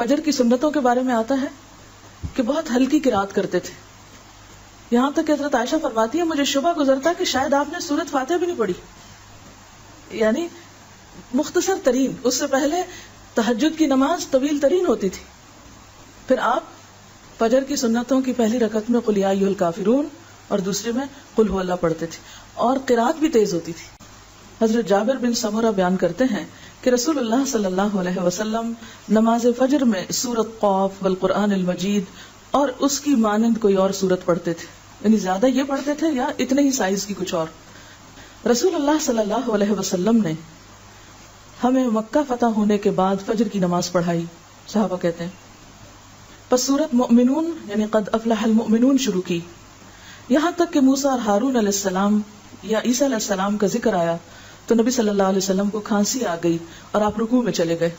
فجر کی سنتوں کے بارے میں آتا ہے کہ بہت ہلکی قرات کرتے تھے. یہاں تک کہ حضرت عائشہ فرماتی ہے مجھے شبہ گزرتا کہ شاید آپ نے سورت فاتحہ بھی نہیں پڑھی. یعنی مختصر ترین. اس سے پہلے تہجد کی نماز طویل ترین ہوتی تھی. پھر آپ فجر کی سنتوں کی پہلی رکعت میں قل یا ایھا الکافرون اور دوسرے میں قل هو اللہ پڑھتے تھے, اور قرات بھی تیز ہوتی تھی. حضرت جابر بن سمرہ بیان کرتے ہیں کہ رسول اللہ صلی اللہ علیہ وسلم نماز فجر میں سورت قاف والقرآن المجید اور اس کی مانند کوئی اور سورت پڑھتے تھے. یعنی زیادہ یہ پڑھتے تھے یا اتنے ہی سائز کی کچھ اور. رسول اللہ صلی اللہ علیہ وسلم نے ہمیں مکہ فتح ہونے کے بعد فجر کی نماز پڑھائی. صحابہ کہتے ہیں پس سورت مؤمنون یعنی قد افلح المؤمنون شروع کی, یہاں تک کہ موسیٰ اور ہارون علیہ السلام یا عیسیٰ علیہ السلام کا ذکر آیا تو نبی صلی اللہ علیہ وسلم کو کھانسی آ گئی اور آپ رکوع میں چلے گئے.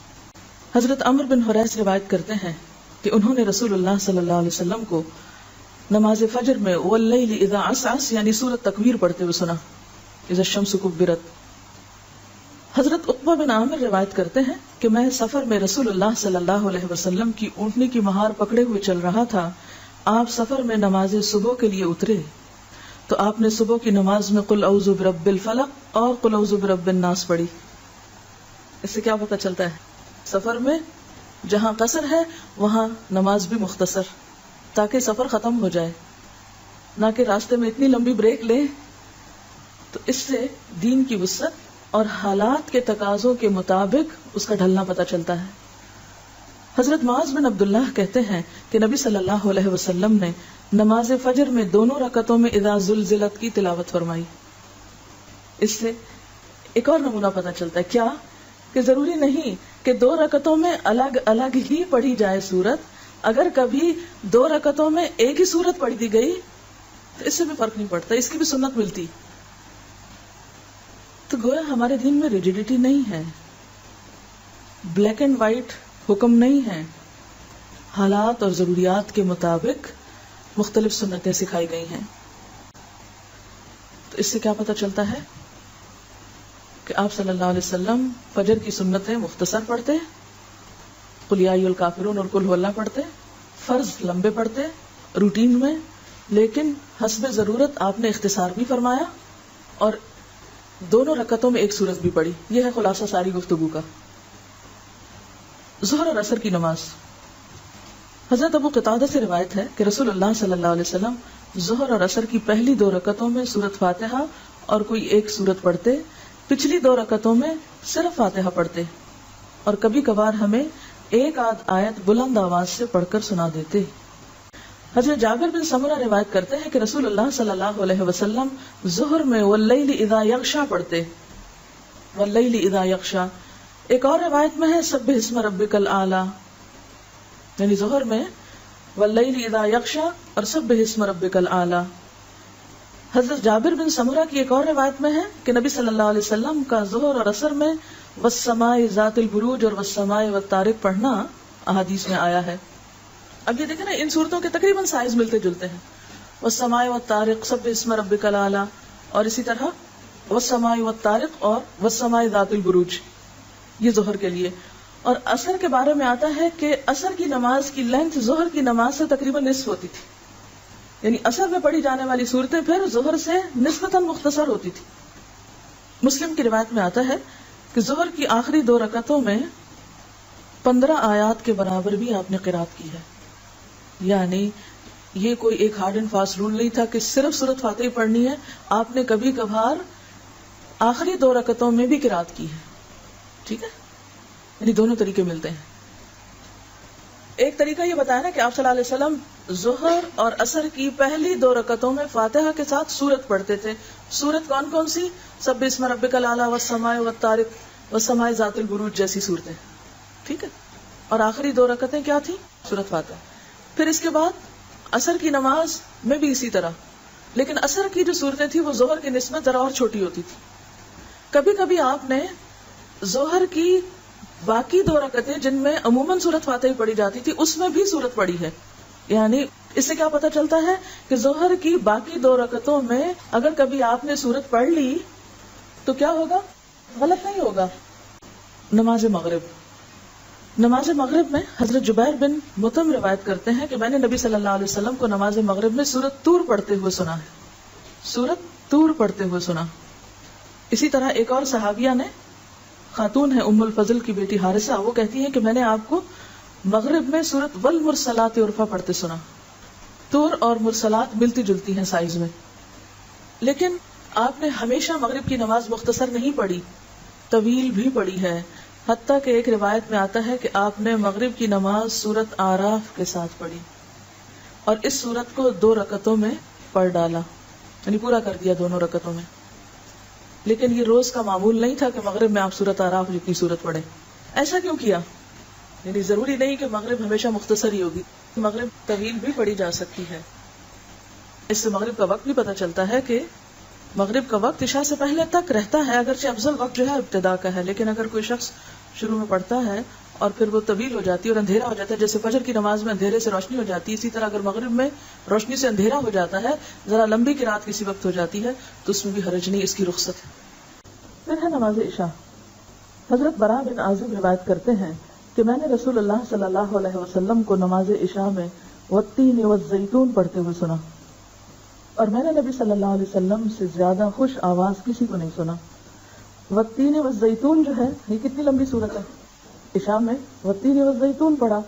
حضرت عمرو بن حریث روایت کرتے ہیں کہ انہوں نے رسول اللہ صلی اللہ علیہ وسلم کو نماز فجر میں واللیل اذا عسعس یعنی سورت تکویر پڑھتے ہوئے سنا, اذا الشمس کبرت. حضرت عقبہ بن عامر روایت کرتے ہیں کہ میں سفر میں رسول اللہ صلی اللہ علیہ وسلم کی اونٹنی کی مہار پکڑے ہوئے چل رہا تھا. آپ سفر میں نماز صبح کے لیے اترے تو آپ نے صبح کی نماز میں قل اعوذ برب الفلق اور قل اعوذ برب الناس پڑھی. اس سے کیا پتہ چلتا ہے, سفر میں جہاں قصر ہے وہاں نماز بھی مختصر, تاکہ سفر ختم ہو جائے, نہ کہ راستے میں اتنی لمبی بریک لیں. تو اس سے دین کی وسعت اور حالات کے تقاضوں کے مطابق اس کا ڈھلنا پتہ چلتا ہے. حضرت معاذ بن عبداللہ کہتے ہیں کہ نبی صلی اللہ علیہ وسلم نے نماز فجر میں دونوں رکعتوں میں اذا زلزلت کی تلاوت فرمائی. اس سے ایک اور نمونہ پتہ چلتا ہے, کیا کہ ضروری نہیں کہ 2 رکعتوں میں الگ الگ ہی پڑھی جائے سورت. اگر کبھی 2 رکعتوں میں ایک ہی سورت پڑھ دی گئی تو اس سے بھی فرق نہیں پڑتا, اس کی بھی سنت ملتی. تو گویا ہمارے دین میں ریجیڈیٹی نہیں ہے, بلیک اینڈ وائٹ حکم نہیں ہے, حالات اور ضروریات کے مطابق مختلف سنتیں سکھائی گئی ہیں. تو اس سے کیا پتہ چلتا ہے کہ آپ صلی اللہ علیہ وسلم فجر کی سنتیں مختصر پڑھتے, قل یا ایھا الکافرون اور قل هو اللہ پڑھتے, فرض لمبے پڑھتے روٹین میں, لیکن حسب ضرورت آپ نے اختصار بھی فرمایا اور دونوں رکعتوں میں ایک سورت بھی پڑھی. یہ ہے خلاصہ ساری گفتگو کا. ظہر اور عصر کی نماز. حضرت ابو قتادہ سے روایت ہے کہ رسول اللہ صلی اللہ علیہ وسلم ظہر اور عصر کی پہلی 2 رکعتوں میں سورت فاتحہ اور کوئی ایک سورت پڑھتے, پچھلی 2 رکعتوں میں صرف فاتحہ پڑھتے, اور کبھی کبھار ہمیں ایک آدھ آیت بلند آواز سے پڑھ کر سنا دیتے. حضرت جابر بن سمرہ روایت کرتے ہیں کہ رسول اللہ صلی اللہ علیہ وسلم ظہر میں واللیل اذا یغشا پڑھتے, واللیل اذا یغشا. ایک اور روایت میں ہے سبح اسم ربک الاعلی, یعنی ظہر میں واللیل اذا یغشا اور سبح اسم ربک الاعلی. حضرت جابر بن سمرہ کی ایک اور روایت میں ہے کہ نبی صلی اللہ علیہ وسلم کا ظہر اور عصر میں والسماء ذات البروج اور والسماء والطارق پڑھنا احادیث میں آیا ہے. اب یہ دیکھیں نا, ان صورتوں کے تقریباً سائز ملتے جلتے ہیں, والسماء والطارق, سبح اسم ربک الاعلی, اور اسی طرح والسماء والطارق اور والسماء ذات البروج, یہ ظہر کے لیے. اور عصر کے بارے میں آتا ہے کہ عصر کی نماز کی لینتھ ظہر کی نماز سے تقریباً نصف ہوتی تھی, یعنی عصر میں پڑھی جانے والی صورتیں پھر ظہر سے نسبتاً مختصر ہوتی تھی. مسلم کی روایت میں آتا ہے کہ ظہر کی آخری 2 رکعتوں میں 15 آیات کے برابر بھی آپ نے قرات کی ہے. یعنی یہ کوئی ایک ہارڈ اینڈ فاسٹ رول نہیں تھا کہ صرف سورت فاتحہ پڑھنی ہے, آپ نے کبھی کبھار آخری 2 رکعتوں میں بھی قرات کی ہے. ٹھیک ہے, یعنی دونوں طریقے ملتے ہیں. ایک طریقہ یہ بتایا نا کہ آپ صلی اللہ علیہ وسلم ظہر اور عصر کی پہلی 2 رکعتوں میں فاتحہ کے ساتھ سورت پڑھتے تھے. سورت کون کون سی؟ سبح اسم ربک الاعلی والسماء والطارق والسماء ذات البروج جیسی صورتیں. ٹھیک ہے, اور آخری 2 رکعتیں کیا تھی؟ سورت فاتحہ. پھر اس کے بعد عصر کی نماز میں بھی اسی طرح, لیکن عصر کی جو صورتیں تھی وہ ظہر کی نسبت ذرا اور چھوٹی ہوتی تھی. کبھی کبھی آپ نے ظہر کی باقی 2 رکعتیں جن میں عموماً سورت فاتحہ پڑھی جاتی تھی اس میں بھی سورت پڑھی ہے. یعنی اس سے کیا پتہ چلتا ہے کہ ظہر کی باقی 2 رکعتوں میں اگر کبھی آپ نے سورت پڑھ لی تو کیا ہوگا؟ غلط نہیں ہوگا. نماز مغرب نماز مغرب میں حضرت جبیر بن مطعم روایت کرتے ہیں کہ میں نے نبی صلی اللہ علیہ وسلم کو نماز مغرب میں سورۃ طور پڑھتے ہوئے سنا ہے، سورۃ طور پڑھتے ہوئے سنا۔ اسی طرح ایک اور صحابیہ نے، خاتون ہے ام الفضل کی بیٹی حارثہ، وہ کہتی ہے کہ میں نے آپ کو مغرب میں سورۃ والمرسلات عرفا پڑھتے سنا۔ طور اور مرسلات ملتی جلتی ہیں سائز میں، لیکن آپ نے ہمیشہ مغرب کی نماز مختصر نہیں پڑھی، طویل بھی پڑھی ہے، حتیٰ کہ ایک روایت میں آتا ہے کہ آپ نے مغرب کی نماز سورۃ آراف کے ساتھ پڑھی اور اس سورت کو 2 رکعتوں میں پڑھ ڈالا، یعنی پورا کر دیا دونوں رکعتوں میں۔ لیکن یہ روز کا معمول نہیں تھا کہ مغرب میں آپ سورۃ آراف جتنی سورت پڑھیں۔ ایسا کیوں کیا؟ یعنی ضروری نہیں کہ مغرب ہمیشہ مختصر ہی ہوگی، مغرب طویل بھی پڑھی جا سکتی ہے۔ اس سے مغرب کا وقت بھی پتہ چلتا ہے کہ مغرب کا وقت عشاء سے پہلے تک رہتا ہے، اگرچہ افضل وقت جو ہے ابتدا کا ہے، لیکن اگر کوئی شخص شروع میں پڑھتا ہے اور پھر وہ طویل ہو جاتی ہے اور اندھیرا ہو جاتا ہے، جیسے فجر کی نماز میں اندھیرے سے روشنی ہو جاتی ہے، اسی طرح اگر مغرب میں روشنی سے اندھیرا ہو جاتا ہے، ذرا لمبی قرات کسی وقت ہو جاتی ہے، تو اس میں بھی حرج نہیں، اس کی رخصت ہے۔ پھر ہے نماز عشاء۔ حضرت براء بن عازب روایت کرتے ہیں کہ میں نے رسول اللہ صلی اللہ علیہ وسلم کو نماز عشاء میں والتین والزیتون پڑھتے ہوئے سنا، اور میں نے نبی صلی اللہ علیہ وسلم سے زیادہ خوش آواز کسی کو نہیں سنا۔ والتین والزیتون جو ہے، یہ کتنی لمبی صورت ہے، عشاء میں والتین والزیتون پڑھا،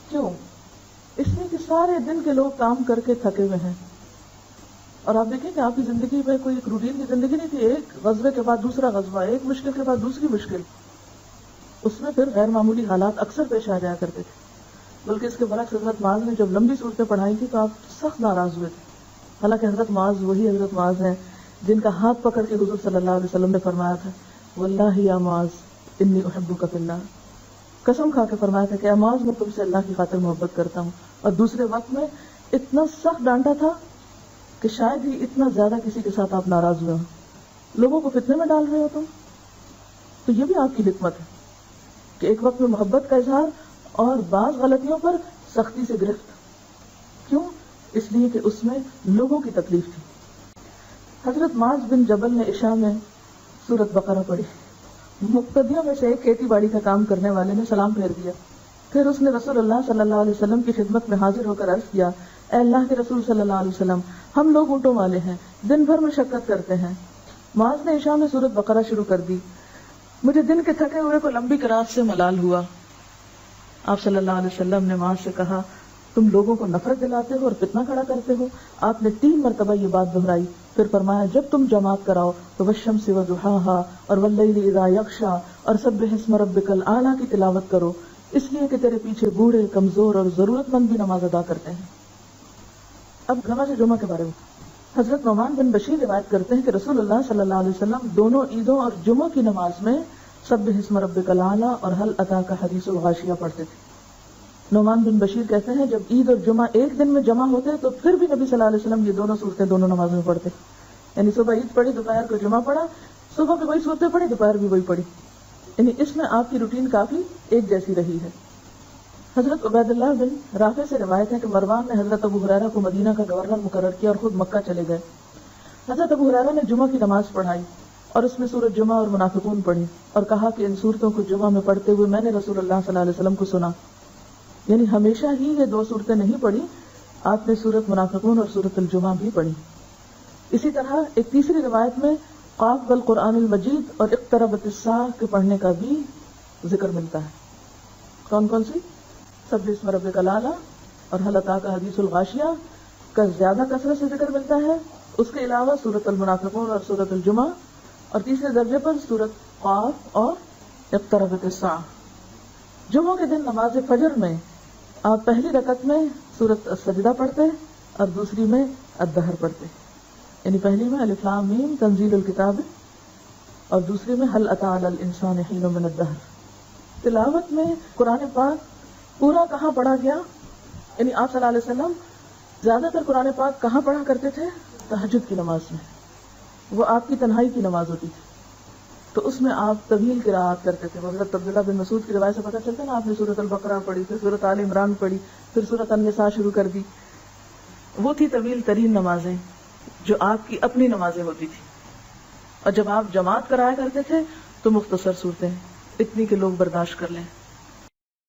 کیوں؟ اس لیے کہ سارے دن کے لوگ کام کر کے تھکے ہوئے ہیں، اور آپ دیکھیں کہ آپ کی زندگی میں کوئی ایک روٹین کی زندگی نہیں تھی، ایک غزوے کے بعد دوسرا غزوہ، ایک مشکل کے بعد دوسری مشکل، اس میں پھر غیر معمولی حالات اکثر پیش آ جایا کرتے تھے۔ بلکہ اس کے برعکس حضرت معاذ نے جب لمبی صورتیں پڑھائی تھی تو آپ سخت ناراض ہوئے تھے، حالانکہ حضرت معاذ وہی حضرت معاذ ہیں جن کا ہاتھ پکڑ کے حضور صلی اللہ علیہ وسلم نے فرمایا تھا، واللہ یا معاذ انی احبک فی اللہ، قسم کھا کے فرمایا تھا کہ اے معاذ میں تم سے اللہ کی خاطر محبت کرتا ہوں، اور دوسرے وقت میں اتنا سخت ڈانٹا تھا کہ شاید ہی اتنا زیادہ کسی کے ساتھ آپ ناراض ہوئے ہوں، لوگوں کو فتنے میں ڈال رہے ہو تم۔ تو یہ بھی آپ کی حکمت ہے کہ ایک وقت میں محبت کا اظہار اور بعض غلطیوں پر سختی سے گرفت، کیوں؟ اس لیے کہ اس میں لوگوں کی تکلیف تھی۔ حضرت معاذ بن جبل نے عشاء میں سورۃ بقرہ پڑھی، مقتدیوں میں سے ایک کھیتی باڑی کا کام کرنے والے نے سلام پھیر دیا، پھر اس نے رسول اللہ صلی اللہ علیہ وسلم کی خدمت میں حاضر ہو کر عرض کیا، اے اللہ کے رسول صلی اللہ علیہ وسلم، ہم لوگ اونٹوں والے ہیں، دن بھر مشقت کرتے ہیں۔ معاذ نے عشاء میں سورۃ بقرہ شروع کر دی، مجھے دن کے تھکے ہوئے کو لمبی قرات سے ملال ہوا۔ آپ صلی اللہ علیہ وسلم نے معاذ سے کہا، تم لوگوں کو نفرت دلاتے ہو اور فتنہ کھڑا کرتے ہو۔ آپ نے 3 مرتبہ یہ بات دہرائی، پھر فرمایا، جب تم جماعت کراؤ تو والشمس وضحاها اور واللیل اذا یغشی اور سبح اسم ربک الاعلی کی تلاوت کرو، اس لیے کہ تیرے پیچھے بوڑھے، کمزور اور ضرورت مند بھی نماز ادا کرتے ہیں۔ اب نماز جمعہ کے بارے میں حضرت نعمان بن بشیر روایت کرتے ہیں کہ رسول اللہ صلی اللہ علیہ وسلم دونوں عیدوں اور جمعہ کی نماز میں سبح اسم ربک الاعلی اور هل اتاک حدیث الغاشیہ پڑھتے تھے۔ نعمان بن بشیر کہتے ہیں جب عید اور جمعہ ایک دن میں جمع ہوتے تو پھر بھی نبی صلی اللہ علیہ وسلم یہ دونوں صورتیں دونوں نمازوں میں پڑھتے، یعنی صبح عید پڑھی، دوپہر کو جمعہ پڑھا، صبح بھی وہی صورتیں پڑھی، دوپہر بھی وہی پڑھی، یعنی اس میں آپ کی روٹین کافی ایک جیسی رہی ہے۔ حضرت عبید اللہ بن رافع سے روایت ہے کہ مروان نے حضرت ابو ہریرہ کو مدینہ کا گورنر مقرر کیا اور خود مکہ چلے گئے۔ حضرت ابو ہریرہ نے جمعہ کی نماز پڑھائی اور اس میں سورۃ جمعہ اور منافقون پڑھی اور کہا کہ ان صورتوں کو جمعہ میں پڑھتے ہوئے میں نے رسول اللہ صلی اللہ علیہ وسلم کو سنا، یعنی ہمیشہ ہی یہ 2 صورتیں نہیں پڑھی، آپ نے سورۃ منافقون اور سورۃ الجمعہ بھی پڑھی۔ اسی طرح ایک تیسری روایت میں قاف والقرآن المجید اور اقتربت الساعہ کے پڑھنے کا بھی ذکر ملتا ہے۔ کون کون سی؟ سبح اسم ربک الاعلی اور هل اتاک حدیث الغاشیہ کا زیادہ کثرت سے ذکر ملتا ہے، اس کے علاوہ سورۃ المنافقون اور سورۃ الجمعہ، اور تیسرے درجے پر سورۃ قاف اور اقتربت الساعہ۔ جمعہ کے دن نماز فجر میں آپ پہلی رکعت میں سورۃ السجدہ پڑھتے اور دوسری میں الدہر پڑھتے، یعنی پہلی میں الف لام میم تنزیل الکتاب اور دوسری میں هل اتى علی الانسان حین من الدہر۔ تلاوت میں قرآن پاک پورا کہاں پڑھا گیا، یعنی آپ صلی اللہ علیہ وسلم زیادہ تر قرآن پاک کہاں پڑھا کرتے تھے؟ تہجد کی نماز میں، وہ آپ کی تنہائی کی نماز ہوتی تھی، تو اس میں آپ طویل قراءت کرتے تھے۔ حضرت عبداللہ بن مسعود کی روایت سے پتہ چلتا ہے نا، آپ نے سورۃ البقرہ پڑھی، پھر سورۃ آل عمران پڑھی، پھر سورۃ النساء شروع کر دی، وہ تھی طویل ترین نمازیں جو آپ کی اپنی نمازیں ہوتی تھی، اور جب آپ جماعت کرایا کرتے تھے تو مختصر صورتیں اتنی کہ لوگ برداشت کر لیں۔